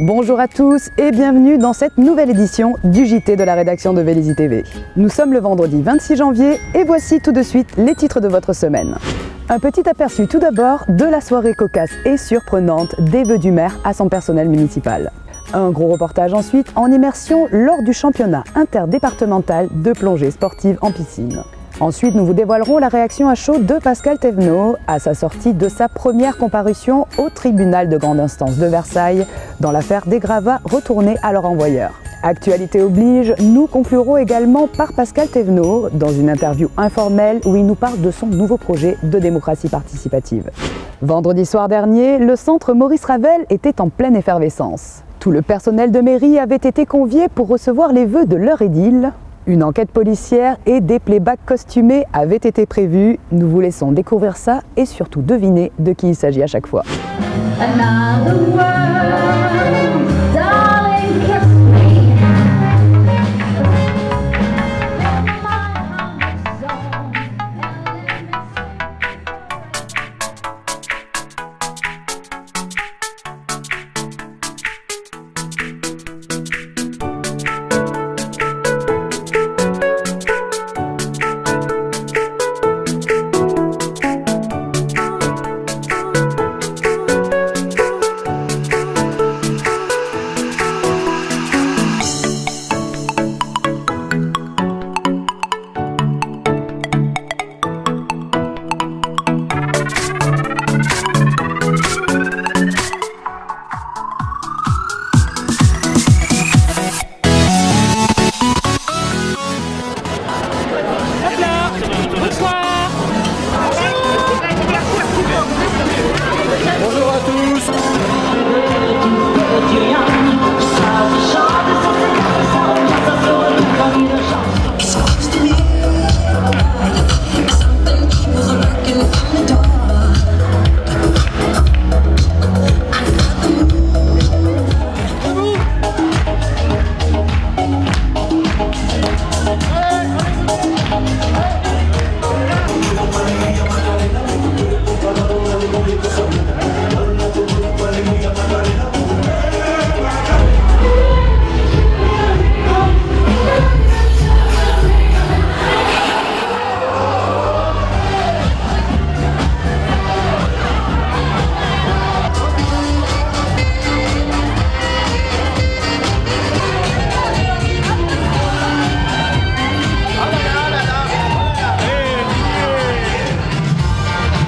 Bonjour à tous et bienvenue dans cette nouvelle édition du JT de la rédaction de Vélizy TV. Nous sommes le vendredi 26 janvier et voici tout de suite les titres de votre semaine. Un petit aperçu tout d'abord de la soirée cocasse et surprenante des vœux du maire à son personnel municipal. Un gros reportage ensuite en immersion lors du championnat interdépartemental de plongée sportive en piscine. Ensuite, nous vous dévoilerons la réaction à chaud de Pascal Thévenot à sa sortie de sa première comparution au tribunal de grande instance de Versailles dans l'affaire des gravats retournés à leur envoyeur. Actualité oblige, nous conclurons également par Pascal Thévenot dans une interview informelle où il nous parle de son nouveau projet de démocratie participative. Vendredi soir dernier, le centre Maurice Ravel était en pleine effervescence. Tout le personnel de mairie avait été convié pour recevoir les vœux de leur édile. Une enquête policière et des playbacks costumés avaient été prévus. Nous vous laissons découvrir ça et surtout deviner de qui il s'agit à chaque fois.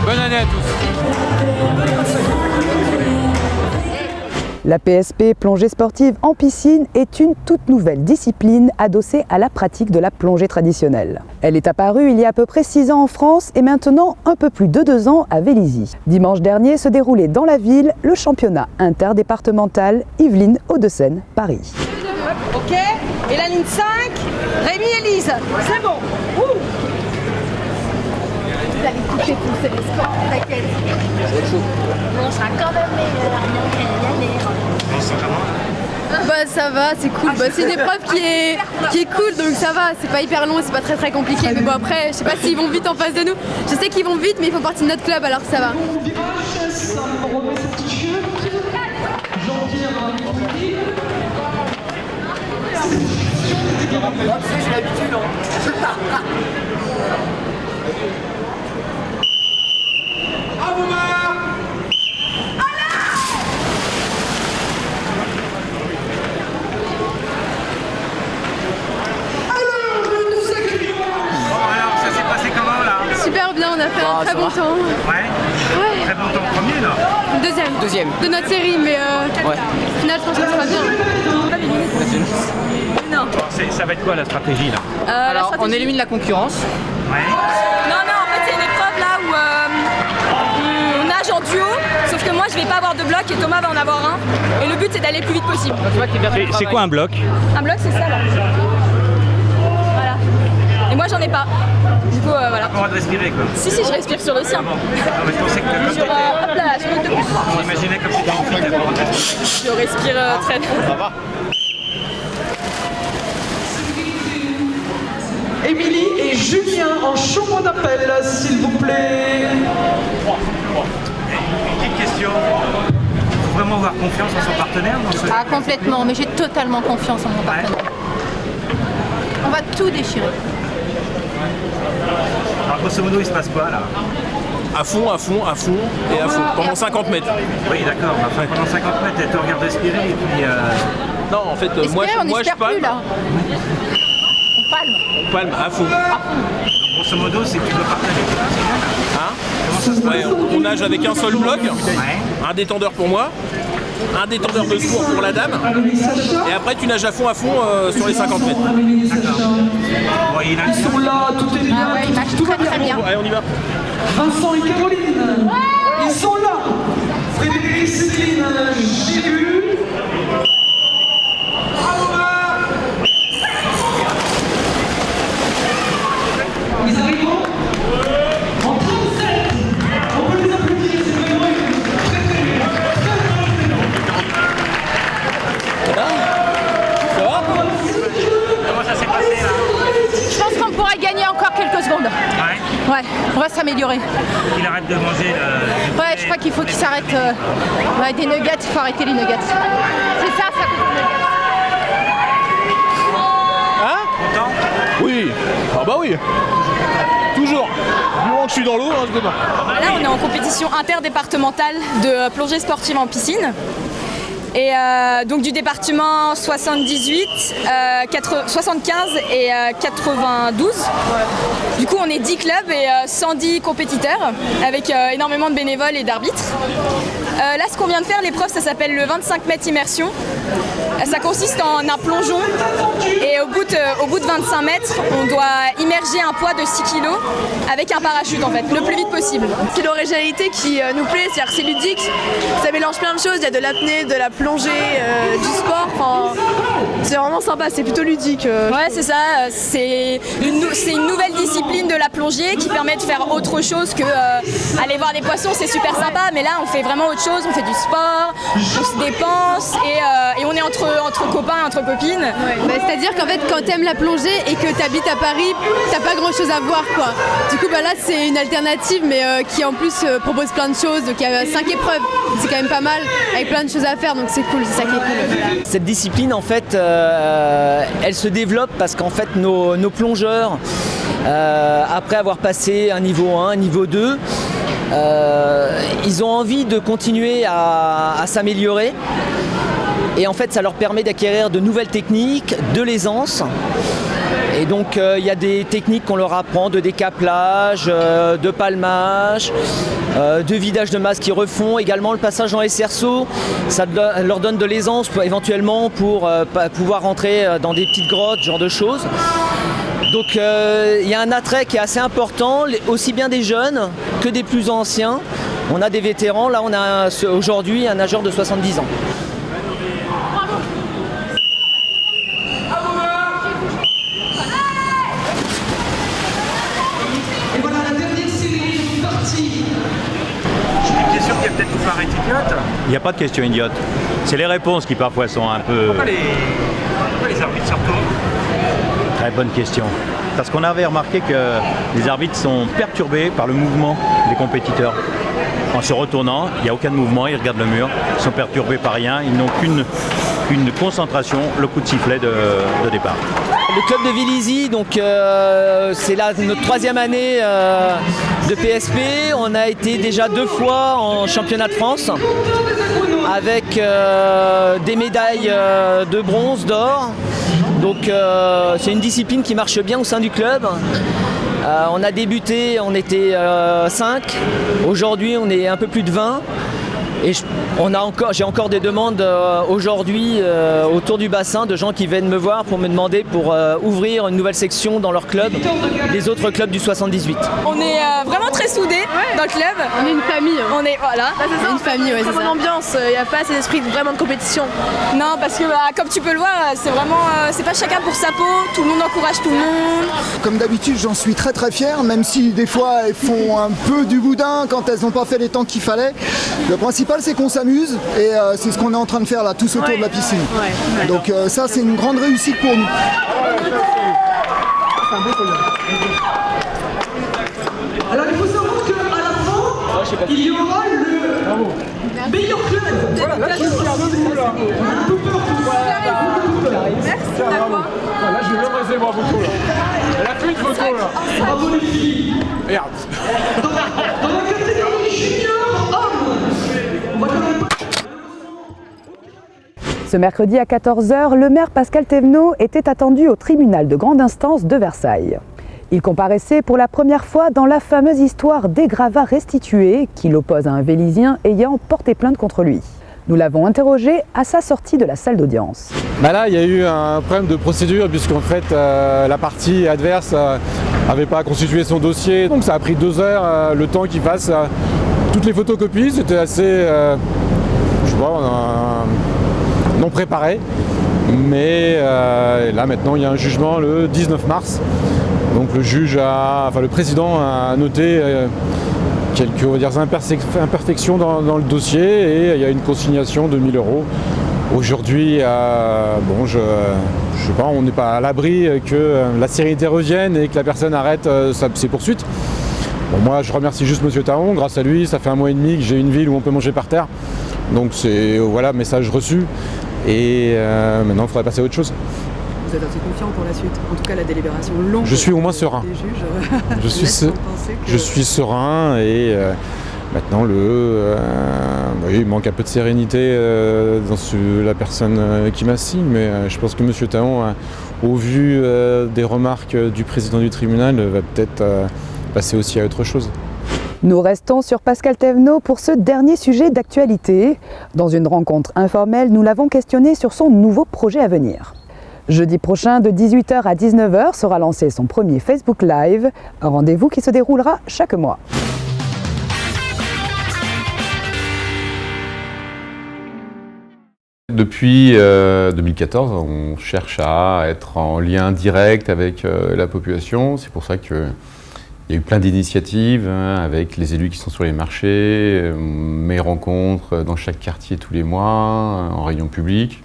Bonne année à tous. La PSP plongée sportive en piscine est une toute nouvelle discipline adossée à la pratique de la plongée traditionnelle. Elle est apparue il y a à peu près 6 ans en France et maintenant un peu plus de 2 ans à Vélizy. Dimanche dernier se déroulait dans la ville le championnat interdépartemental Yvelines Hauts-de-Seine Paris. Ok, et la ligne 5, Rémi et Lise, c'est bon. Vous allez coucher pour ces sports, t'inquiète. On sera quand même meilleur. Bah ça va, c'est cool. Bah, c'est une épreuve qui est cool, donc ça va. C'est pas hyper long, c'est pas très compliqué. Mais bon après, je sais pas s'ils vont vite en face de nous. Je sais qu'ils vont vite, mais ils font partie de notre club, alors ça va. J'ai l'habitude, Super bien, on a fait un très bon temps. Ouais. Très bon temps, premier là. Deuxième. De notre série, mais au final, je pense que ça va bien. Non. Ça va être quoi la stratégie là? Alors, on élimine la concurrence. Ouais. Non, en fait, c'est une épreuve là où on nage en duo, sauf que moi, je vais pas avoir de bloc et Thomas va en avoir un. Et le but, c'est d'aller le plus vite possible. C'est quoi un bloc? Un bloc, c'est ça là. Voilà. Et moi, j'en ai pas. Du coup, voilà. Pas le droit de respirer quoi. Si, je respire sur le sien. Non, mais je pensais que comme Sur, hop là, sur le deux. on imaginait comme c'était en fille, t'as pas le droit de respirer. Je respire très bien. Ça va. Émilie et Julien en chaumont d'appel, s'il vous plaît. Une petite question. vraiment avoir confiance en son partenaire dans ce... Ah, complètement, mais j'ai totalement confiance en mon partenaire. On va tout déchirer. Alors grosso modo, il se passe quoi là? À fond, et à fond, pendant 50 mètres. Oui, d'accord, enfin, pendant 50 mètres, elle te regarde respirer et puis... Non, en fait, moi je palme. Plus, là. On palme à fond. Grosso modo, c'est que tu peux partager tout ça. Hein? Comment ça se passe? Ouais, on nage avec un seul bloc, un détendeur pour moi, un détendeur de secours pour la dame, et après tu nages à fond sur les 50 mètres. D'accord. Bon, il a Ils sont là, tout est bien, Ah ouais, il marche tout va très bien. bien. Allez, on y va. Vincent et Caroline, ils sont là. Frédéric, Céline, j'ai vu. Ils arrivent en 37. On peut les applaudir, c'est vraiment très très bien. Ça va? Comment ça s'est passé là? Je pense qu'on pourra gagner encore quelques secondes. Ouais. Ouais, on va s'améliorer. Il arrête de manger le... Ouais, je crois qu'il faut qu'il s'arrête. Ouais, des nuggets, il faut arrêter les nuggets. C'est ça coûte les nuggets. Hein? Content? Oui. Ah bah oui. Toujours. Du moment que je suis dans l'eau, je peux pas. Là, on est en compétition interdépartementale de plongée sportive en piscine. Et donc du département 78, 75 et 92. Du coup, on est 10 clubs et 110 compétiteurs avec énormément de bénévoles et d'arbitres. Là, ce qu'on vient de faire, l'épreuve, ça s'appelle le 25 mètres immersion. Ça consiste en un plongeon et au bout de 25 mètres, on doit immerger un poids de 6 kg avec un parachute en fait, le plus vite possible. C'est l'originalité qui nous plaît, c'est-à-dire que c'est ludique, ça mélange plein de choses, il y a de l'apnée, de la plongée, du sport, enfin, c'est vraiment sympa, c'est plutôt ludique. Ouais, c'est ça, c'est une nouvelle discipline de la plongée qui permet de faire autre chose que aller voir des poissons, c'est super sympa, mais là on fait vraiment autre chose, on fait du sport, on se dépense et on est entre copains, entre copines. Ouais. Bah, c'est-à-dire qu'en fait, quand t'aimes la plongée et que t'habites à Paris, t'as pas grand-chose à voir, quoi. Du coup, bah, là, c'est une alternative, mais qui en plus propose plein de choses. Donc, il y a 5 épreuves, c'est quand même pas mal, avec plein de choses à faire, donc c'est cool, c'est ça qui est cool. Cette discipline, en fait, elle se développe parce qu'en fait, nos plongeurs, après avoir passé un niveau 1, un niveau 2, ils ont envie de continuer à s'améliorer. Et en fait, ça leur permet d'acquérir de nouvelles techniques, de l'aisance. Et donc, il y a des techniques qu'on leur apprend, de décaplage, de palmage, de vidage de masse qu'ils refont. Également, le passage en SRSO, ça leur donne de l'aisance éventuellement pour pouvoir rentrer dans des petites grottes, ce genre de choses. Donc, il y a un attrait qui est assez important, aussi bien des jeunes que des plus anciens. On a des vétérans. Là, on a aujourd'hui un nageur de 70 ans. Et voilà la dernière série est partie. Une question qui va peut-être vous paraître idiote. Il n'y a pas de question idiote. C'est les réponses qui parfois sont un peu... Pourquoi les arbitres se retournent? Très bonne question. Parce qu'on avait remarqué que les arbitres sont perturbés par le mouvement des compétiteurs. En se retournant, il n'y a aucun mouvement, ils regardent le mur, ils sont perturbés par rien, ils n'ont qu'une concentration, le coup de sifflet de départ. Le club de Vélizy, donc c'est là notre 3e année de PSP. On a été déjà 2 fois en championnat de France avec des médailles de bronze, d'or. Donc c'est une discipline qui marche bien au sein du club. On a débuté, on était 5. Aujourd'hui, on est un peu plus de 20. Et j'ai encore des demandes aujourd'hui autour du bassin de gens qui viennent me voir pour me demander pour ouvrir une nouvelle section dans leur club, les autres clubs du 78. On est vraiment très soudés dans le club. On est une famille. On est, voilà. C'est une famille, ouais, c'est Comme ça. ambiance, il n'y a pas cet esprit vraiment de compétition. Non, parce que comme tu peux le voir, c'est vraiment, c'est pas chacun pour sa peau, tout le monde encourage tout le monde. Comme d'habitude, j'en suis très très fier, même si des fois elles font un peu du boudin quand elles n'ont pas fait les temps qu'il fallait. Le principal, c'est qu'on s'amuse et c'est ce qu'on est en train de faire là, tous autour de la piscine. Donc ça, c'est une grande réussite pour nous. Alors il faut savoir qu'à la fin, il y aura le meilleur club. Voilà, là je suis fier de vous là. Un peu peur tout ça. Merci, t'as quoi? Là je vais le raiser moi photo là. Elle a fait une photo là. Bravo les filles. Regarde. Dans la catégorie junior homme, on va quand même... Ce mercredi à 14h, le maire Pascal Thévenot était attendu au tribunal de grande instance de Versailles. Il comparaissait pour la première fois dans la fameuse histoire des gravats restitués qui l'oppose à un Vélisien ayant porté plainte contre lui. Nous l'avons interrogé à sa sortie de la salle d'audience. Là, il y a eu un problème de procédure puisqu'en fait la partie adverse n'avait pas constitué son dossier. Donc ça a pris 2 heures, le temps qu'il fasse toutes les photocopies. C'était assez, non préparé. Mais là maintenant il y a un jugement le 19 mars. Donc le président a noté quelques imperfections dans le dossier et il y a une consignation de 1 000 €. Aujourd'hui, je sais pas, on n'est pas à l'abri que la sérénité revienne et que la personne arrête ses poursuites. Bon, moi je remercie juste M. Taon, grâce à lui ça fait 1 mois et demi que j'ai une ville où on peut manger par terre. Donc c'est message reçu et maintenant il faudrait passer à autre chose. Vous êtes assez confiant pour la suite? En tout cas, la délibération longue. Je suis au moins serein. Des juges, je suis serein et maintenant il manque un peu de sérénité dans la personne qui m'assigne, mais je pense que M. Taon, au vu des remarques du président du tribunal, va peut-être passer aussi à autre chose. Nous restons sur Pascal Thévenot pour ce dernier sujet d'actualité. Dans une rencontre informelle, nous l'avons questionné sur son nouveau projet à venir. Jeudi prochain, de 18h à 19h, sera lancé son premier Facebook Live, un rendez-vous qui se déroulera chaque mois. Depuis 2014, on cherche à être en lien direct avec la population. C'est pour ça qu'il y a eu plein d'initiatives avec les élus qui sont sur les marchés, mes rencontres dans chaque quartier tous les mois, en réunion publique.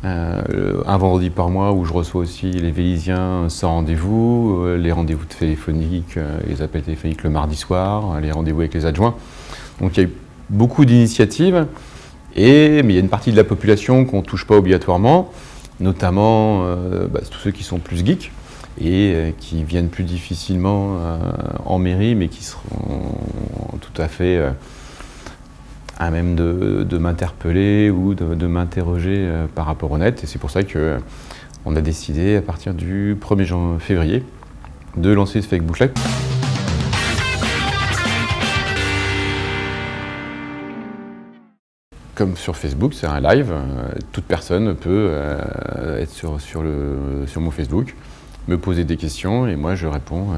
Un vendredi par mois où je reçois aussi les Vélisiens sans rendez-vous, les rendez-vous téléphoniques, les appels téléphoniques le mardi soir, les rendez-vous avec les adjoints. Donc il y a eu beaucoup d'initiatives, mais il y a une partie de la population qu'on ne touche pas obligatoirement, notamment tous ceux qui sont plus geeks et qui viennent plus difficilement en mairie, mais qui seront tout à fait à même de m'interpeller ou de m'interroger par rapport au net. Et c'est pour ça qu'on a décidé, à partir du 1er février, de lancer ce Facebook Live. Comme sur Facebook, c'est un live, toute personne peut être sur mon Facebook, me poser des questions et moi je réponds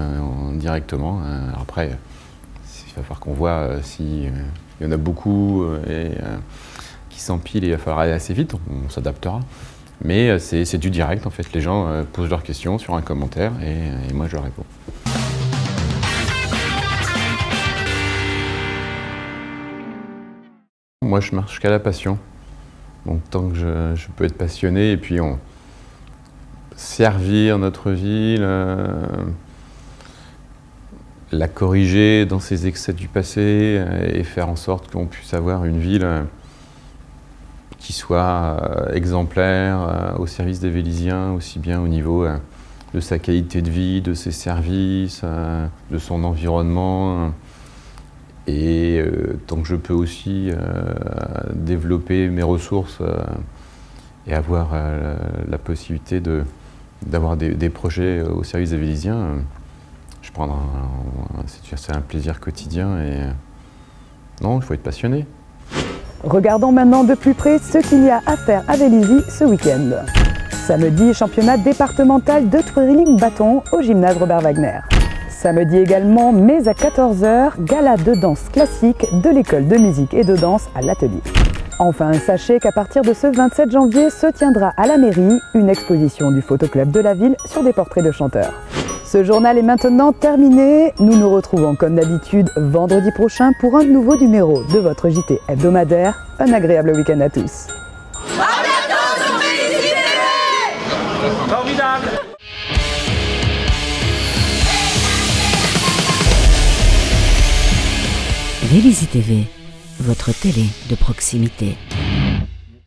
directement. Après, il va falloir qu'on voit si... il y en a beaucoup qui s'empilent et il va falloir aller assez vite, on s'adaptera. Mais c'est du direct en fait, les gens posent leurs questions sur un commentaire et moi je leur réponds. Moi je marche qu'à la passion, donc tant que je peux être passionné et puis servir notre ville, la corriger dans ses excès du passé et faire en sorte qu'on puisse avoir une ville qui soit exemplaire au service des Vélisiens, aussi bien au niveau de sa qualité de vie, de ses services, de son environnement. Et tant que je peux aussi développer mes ressources et avoir la possibilité d'avoir des projets au service des Vélisiens, je prends c'est un plaisir quotidien et non, il faut être passionné. Regardons maintenant de plus près ce qu'il y a à faire à Vélizy ce week-end. Samedi, championnat départemental de twirling bâton au gymnase Robert Wagner. Samedi également, mais à 14h, gala de danse classique de l'école de musique et de danse à l'Atelier. Enfin, sachez qu'à partir de ce 27 janvier se tiendra à la mairie une exposition du photoclub de la ville sur des portraits de chanteurs. Ce journal est maintenant terminé. Nous nous retrouvons comme d'habitude vendredi prochain pour un nouveau numéro de votre JT hebdomadaire. Un agréable week-end à tous. À bientôt sur Vélizy TV. Formidable. Vélizy TV, votre télé de proximité.